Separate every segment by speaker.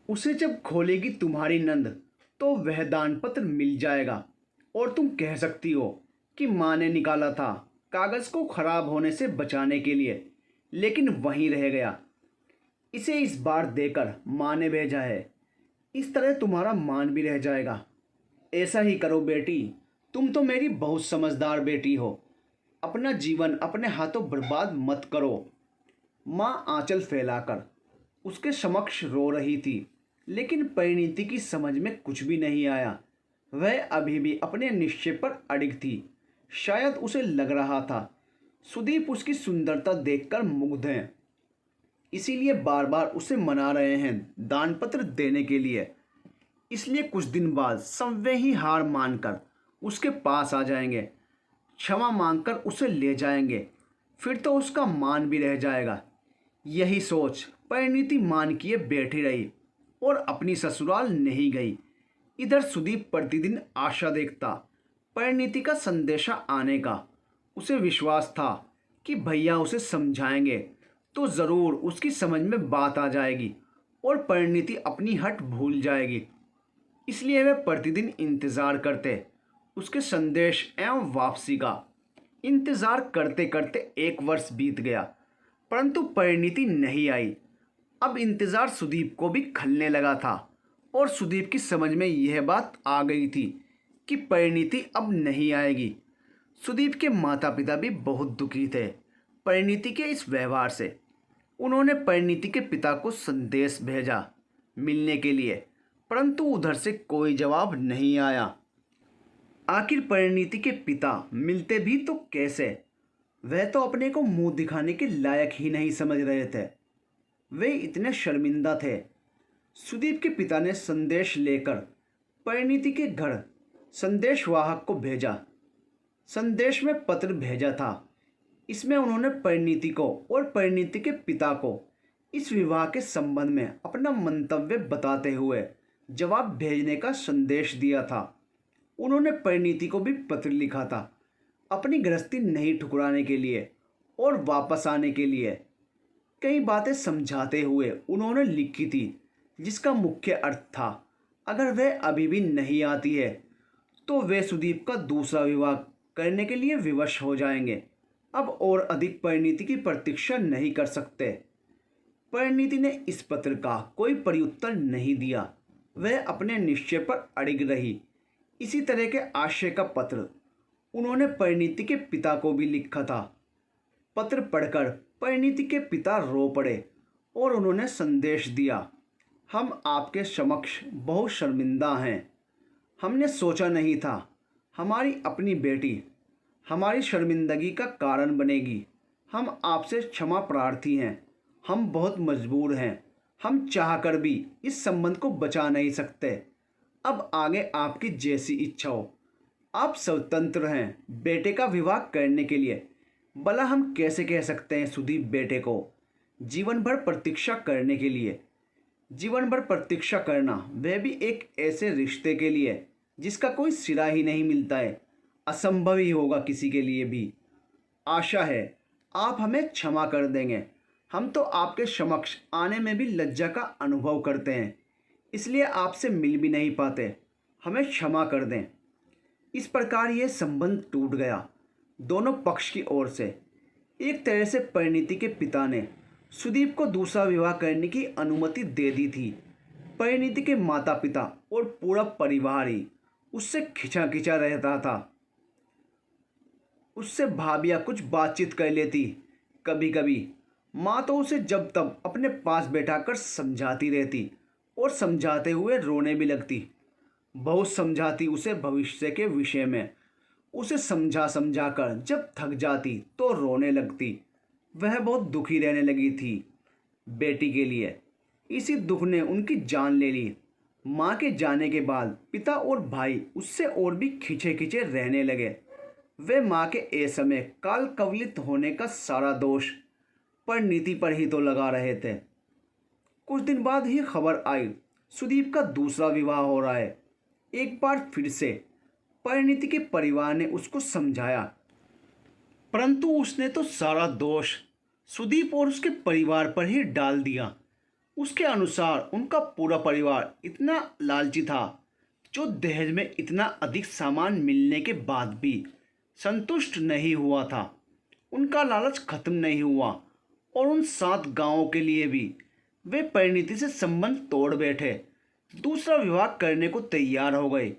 Speaker 1: उसे जब खोलेगी तुम्हारी नंद तो वह दान पत्र मिल जाएगा और तुम कह सकती हो कि माँ ने निकाला था कागज़ को खराब होने से बचाने के लिए, लेकिन वहीं रह गया। इसे इस बार देकर माँ ने भेजा है। इस तरह तुम्हारा मान भी रह जाएगा। ऐसा ही करो बेटी, तुम तो मेरी बहुत समझदार बेटी हो। अपना जीवन अपने हाथों बर्बाद मत करो। माँ आंचल फैलाकर उसके समक्ष रो रही थी, लेकिन परिणीति की समझ में कुछ भी नहीं आया। वह अभी भी अपने निश्चय पर अड़िग थी। शायद उसे लग रहा था सुदीप उसकी सुंदरता देखकर मुग्ध हैं, इसीलिए बार बार उसे मना रहे हैं दान पत्र देने के लिए। इसलिए कुछ दिन बाद सब वे ही हार मानकर उसके पास आ जाएंगे, क्षमा मांगकर उसे ले जाएंगे। फिर तो उसका मान भी रह जाएगा। यही सोच परिणीति मान किए बैठी रही और अपनी ससुराल नहीं गई। इधर सुदीप प्रतिदिन आशा देखता परिणीति का संदेशा आने का। उसे विश्वास था कि भैया उसे समझाएंगे तो ज़रूर उसकी समझ में बात आ जाएगी और परिणीति अपनी हट भूल जाएगी। इसलिए वे प्रतिदिन इंतज़ार करते उसके संदेश एवं वापसी का। इंतज़ार करते करते 1 वर्ष बीत गया, परंतु परिणीति नहीं आई। अब इंतज़ार सुदीप को भी खलने लगा था और सुदीप की समझ में यह बात आ गई थी कि परिणीति अब नहीं आएगी। सुदीप के माता पिता भी बहुत दुखी थे परिणीति के इस व्यवहार से। उन्होंने परिणीति के पिता को संदेश भेजा मिलने के लिए, परंतु उधर से कोई जवाब नहीं आया। आखिर परिणीति के पिता मिलते भी तो कैसे? वह तो अपने को मुंह दिखाने के लायक ही नहीं समझ रहे थे। वे इतने शर्मिंदा थे। सुदीप के पिता ने संदेश लेकर परिणीति के घर संदेशवाहक को भेजा। संदेश में पत्र भेजा था। इसमें उन्होंने परिणीति को और परिणीति के पिता को इस विवाह के संबंध में अपना मंतव्य बताते हुए जवाब भेजने का संदेश दिया था। उन्होंने परिणीति को भी पत्र लिखा था अपनी गृहस्थी नहीं ठुकराने के लिए और वापस आने के लिए। कई बातें समझाते हुए उन्होंने लिखी थी, जिसका मुख्य अर्थ था अगर वह अभी भी नहीं आती है तो वे सुदीप का दूसरा विवाह करने के लिए विवश हो जाएंगे। अब और अधिक परिणीति की प्रतीक्षा नहीं कर सकते। परिणीति ने इस पत्र का कोई प्रत्युत्तर नहीं दिया। वह अपने निश्चय पर अड़िग रही। इसी तरह के आशय का पत्र उन्होंने परिणीति के पिता को भी लिखा था। पत्र पढ़कर परिणीति के पिता रो पड़े और उन्होंने संदेश दिया, हम आपके समक्ष बहुत शर्मिंदा हैं। हमने सोचा नहीं था हमारी अपनी बेटी हमारी शर्मिंदगी का कारण बनेगी। हम आपसे क्षमा प्रार्थी हैं। हम बहुत मजबूर हैं। हम चाहकर भी इस संबंध को बचा नहीं सकते। अब आगे आपकी जैसी इच्छा हो। आप स्वतंत्र हैं बेटे का विवाह करने के लिए। भला हम कैसे कह सकते हैं सुदीप बेटे को जीवन भर प्रतीक्षा करने के लिए? जीवन भर प्रतीक्षा करना, वह भी एक ऐसे रिश्ते के लिए जिसका कोई सिरा ही नहीं मिलता है, असंभव ही होगा किसी के लिए भी। आशा है आप हमें क्षमा कर देंगे। हम तो आपके समक्ष आने में भी लज्जा का अनुभव करते हैं, इसलिए आपसे मिल भी नहीं पाते। हमें क्षमा कर दें। इस प्रकार यह संबंध टूट गया दोनों पक्ष की ओर से। एक तरह से परिणीति के पिता ने सुदीप को दूसरा विवाह करने की अनुमति दे दी थी। परिणीति के माता पिता और पूरा परिवार ही उससे खिंचा खिंचा रहता था। उससे भाभियाँ कुछ बातचीत कर लेती कभी कभी। माँ तो उसे जब तब अपने पास बैठाकर समझाती रहती और समझाते हुए रोने भी लगती। बहुत समझाती उसे भविष्य के विषय में। उसे समझा समझा कर जब थक जाती तो रोने लगती। वह बहुत दुखी रहने लगी थी बेटी के लिए। इसी दुख ने उनकी जान ले ली। माँ के जाने के बाद पिता और भाई उससे और भी खिंचे खिंचे रहने लगे। वे माँ के असमय काल कवलित होने का सारा दोष परिणीति पर ही तो लगा रहे थे। कुछ दिन बाद ही खबर आई सुदीप का दूसरा विवाह हो रहा है। एक बार फिर से परिणीति के परिवार ने उसको समझाया, परंतु उसने तो सारा दोष सुदीप और उसके परिवार पर ही डाल दिया। उसके अनुसार उनका पूरा परिवार इतना लालची था, जो दहेज में इतना अधिक सामान मिलने के बाद भी संतुष्ट नहीं हुआ था। उनका लालच खत्म नहीं हुआ और उन 7 गांवों के लिए भी वे परिणीति से संबंध तोड़ बैठे, दूसरा विवाह करने को तैयार हो गए।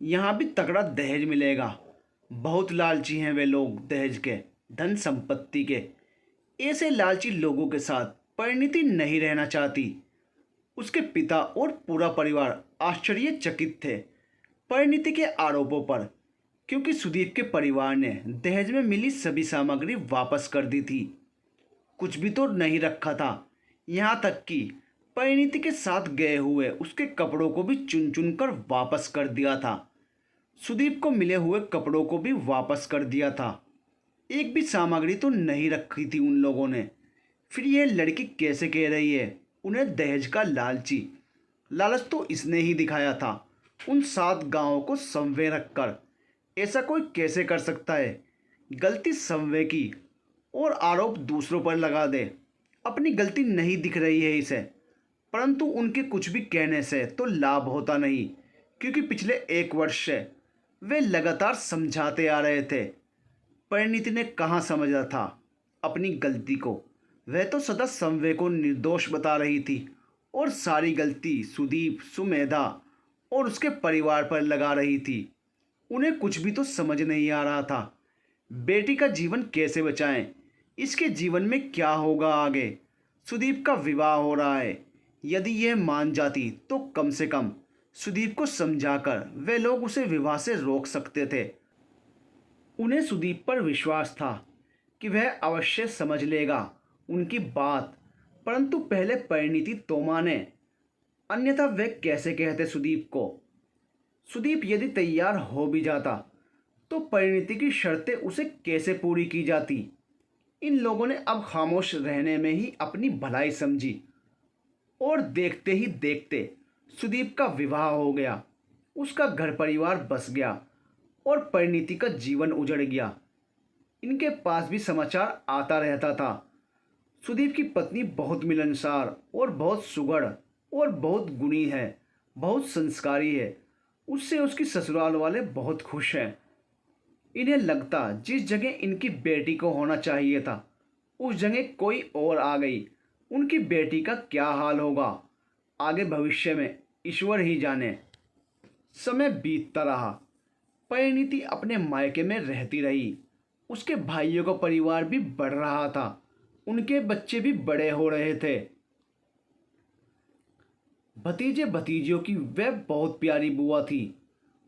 Speaker 1: यहाँ भी तगड़ा दहेज मिलेगा। बहुत लालची हैं वे लोग दहेज के, धन संपत्ति के। ऐसे लालची लोगों के साथ परिणीति नहीं रहना चाहती। उसके पिता और पूरा परिवार आश्चर्यचकित थे परिणीति के आरोपों पर, क्योंकि सुदीप के परिवार ने दहेज में मिली सभी सामग्री वापस कर दी थी। कुछ भी तो नहीं रखा था, यहाँ तक कि परिणीति के साथ गए हुए उसके कपड़ों को भी चुन चुन कर वापस कर दिया था। सुदीप को मिले हुए कपड़ों को भी वापस कर दिया था। एक भी सामग्री तो नहीं रखी थी उन लोगों ने। फिर यह लड़की कैसे कह रही है उन्हें दहेज का लालची? लालच तो इसने ही दिखाया था, उन 7 गांवों को संवे रखकर। ऐसा कोई कैसे कर सकता है? गलती संवे की और आरोप दूसरों पर लगा दे। अपनी गलती नहीं दिख रही है इसे, परंतु उनके कुछ भी कहने से तो लाभ होता नहीं, क्योंकि पिछले 1 वर्ष से वे लगातार समझाते आ रहे थे। परिणीति ने कहाँ समझा था अपनी गलती को? वह तो सदा संवे को निर्दोष बता रही थी और सारी गलती सुदीप, सुमेधा और उसके परिवार पर लगा रही थी। उन्हें कुछ भी तो समझ नहीं आ रहा था। बेटी का जीवन कैसे बचाएं? इसके जीवन में क्या होगा आगे? सुदीप का विवाह हो रहा है। यदि यह मान जाती तो कम से कम सुदीप को समझाकर वे लोग उसे विवाह से रोक सकते थे। उन्हें सुदीप पर विश्वास था कि वह अवश्य समझ लेगा उनकी बात, परंतु पहले परिणीति तो माने, अन्यथा वे कैसे कहते सुदीप को? सुदीप यदि तैयार हो भी जाता तो परिणीति की शर्तें उसे कैसे पूरी की जाती? इन लोगों ने अब खामोश रहने में ही अपनी भलाई समझी और देखते ही देखते सुदीप का विवाह हो गया। उसका घर परिवार बस गया और परिणीति का जीवन उजड़ गया। इनके पास भी समाचार आता रहता था। सुदीप की पत्नी बहुत मिलनसार और बहुत सुघड़ और बहुत गुणी है, बहुत संस्कारी है। उससे उसकी ससुराल वाले बहुत खुश हैं। इन्हें लगता जिस जगह इनकी बेटी को होना चाहिए था उस जगह कोई और आ गई। उनकी बेटी का क्या हाल होगा आगे भविष्य में ईश्वर ही जाने। समय बीतता रहा। परिणीति अपने मायके में रहती रही। उसके भाइयों का परिवार भी बढ़ रहा था। उनके बच्चे भी बड़े हो रहे थे। भतीजे भतीजियों की वह बहुत प्यारी बुआ थी,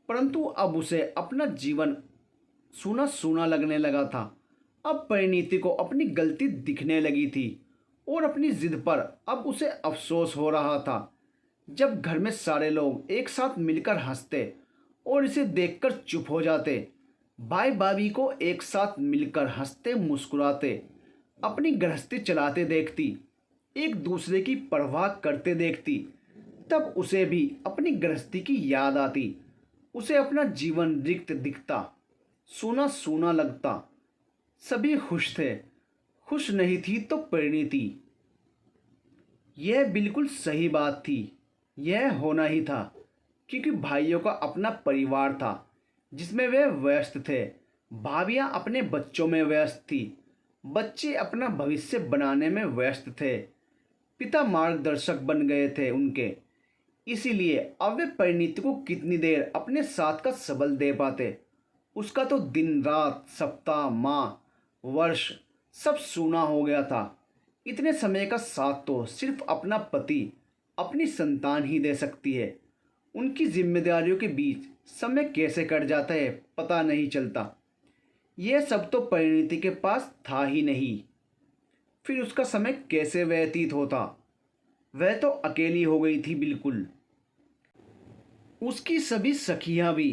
Speaker 1: परंतु अब उसे अपना जीवन सूना सूना लगने लगा था। अब परिणीति को अपनी गलती दिखने लगी थी और अपनी जिद पर अब उसे अफसोस हो रहा था। जब घर में सारे लोग एक साथ मिलकर हंसते और इसे देखकर चुप हो जाते, भाई भाभी को एक साथ मिलकर हंसते मुस्कुराते अपनी गृहस्थी चलाते देखती, एक दूसरे की परवाह करते देखती, तब उसे भी अपनी गृहस्थी की याद आती। उसे अपना जीवन रिक्त दिखता, सूना सूना लगता। सभी खुश थे, खुश नहीं थी तो परिणीति। यह बिल्कुल सही बात थी। यह होना ही था, क्योंकि भाइयों का अपना परिवार था जिसमें वे व्यस्त थे। भाभियां अपने बच्चों में व्यस्त थी। बच्चे अपना भविष्य बनाने में व्यस्त थे। पिता मार्गदर्शक बन गए थे उनके। इसीलिए अब वे परिणीति को कितनी देर अपने साथ का सबल दे पाते? उसका तो दिन रात, सप्ताह, माह, वर्ष सब सूना हो गया था। इतने समय का साथ तो सिर्फ अपना पति, अपनी संतान ही दे सकती है। उनकी जिम्मेदारियों के बीच समय कैसे कट जाता है पता नहीं चलता। यह सब तो परिणीति के पास था ही नहीं। फिर उसका समय कैसे व्यतीत होता? वह तो अकेली हो गई थी बिल्कुल। उसकी सभी सखियां भी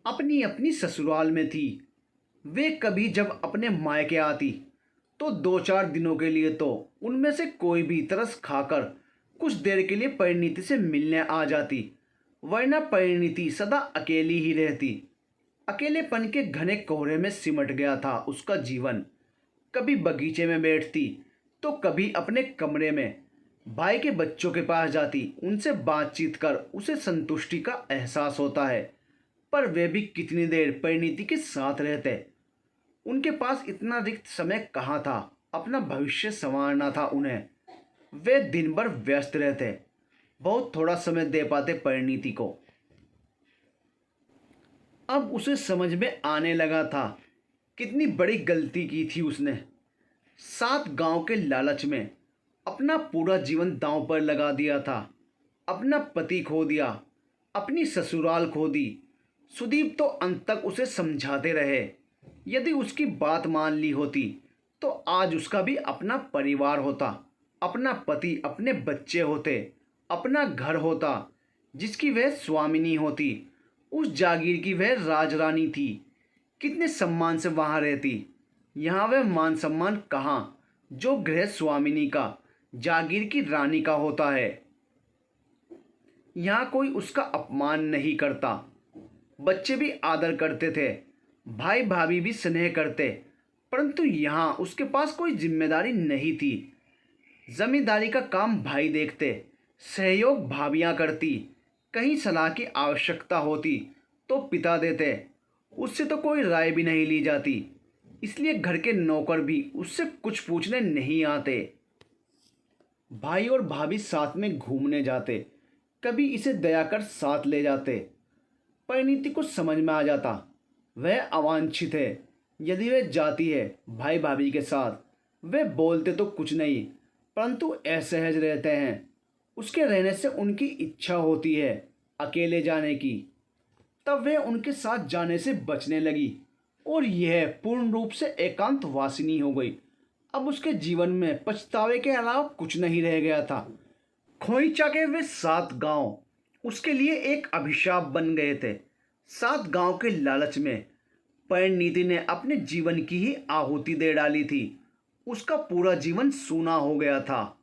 Speaker 1: अपनी अपनी ससुराल में थी। वे कभी जब अपने मायके आती तो 2-4 दिनों के लिए तो उनमें से कोई भी तरस खाकर कुछ देर के लिए परिणीति से मिलने आ जाती, वरना परिणीति सदा अकेली ही रहती। अकेलेपन के घने कोहरे में सिमट गया था उसका जीवन। कभी बगीचे में बैठती तो कभी अपने कमरे में। भाई के बच्चों के पास जाती, उनसे बातचीत कर उसे संतुष्टि का एहसास होता है। पर वे भी कितनी देर परिणीति के साथ रहते। उनके पास इतना रिक्त समय कहाँ था, अपना भविष्य संवारना था उन्हें। वे दिन भर व्यस्त रहते, बहुत थोड़ा समय दे पाते परिणीति को। अब उसे समझ में आने लगा था कितनी बड़ी गलती की थी उसने। 7 गांव के लालच में अपना पूरा जीवन दांव पर लगा दिया था। अपना पति खो दिया, अपनी ससुराल खो दी। सुदीप तो अंत तक उसे समझाते रहे। यदि उसकी बात मान ली होती तो आज उसका भी अपना परिवार होता, अपना पति, अपने बच्चे होते, अपना घर होता जिसकी वह स्वामिनी होती। उस जागीर की वह राजरानी थी, कितने सम्मान से वहाँ रहती। यहाँ वह मान सम्मान कहाँ जो गृह स्वामिनी का, जागीर की रानी का होता है। यहाँ कोई उसका अपमान नहीं करता। बच्चे भी आदर करते थे, भाई भाभी भी स्नेह करते। परंतु यहाँ उसके पास कोई जिम्मेदारी नहीं थी। जमींदारी का काम भाई देखते, सहयोग भाभियाँ करती। कहीं सलाह की आवश्यकता होती तो पिता देते, उससे तो कोई राय भी नहीं ली जाती। इसलिए घर के नौकर भी उससे कुछ पूछने नहीं आते। भाई और भाभी साथ में घूमने जाते, कभी इसे दया कर साथ ले जाते। परिणीति को समझ में आ जाता वह अवांछित है। यदि वह जाती है भाई भाभी के साथ, वे बोलते तो कुछ नहीं परंतु असहज रहते हैं। उसके रहने से उनकी इच्छा होती है अकेले जाने की। तब वह उनके साथ जाने से बचने लगी और यह पूर्ण रूप से एकांत वासिनी हो गई। अब उसके जीवन में पछतावे के अलावा कुछ नहीं रह गया था। खोइचा के वे 7 गांव उसके लिए एक अभिशाप बन गए थे। 7 गांव के लालच में परिणीति ने अपने जीवन की ही आहुति दे डाली थी। उसका पूरा जीवन सूना हो गया था।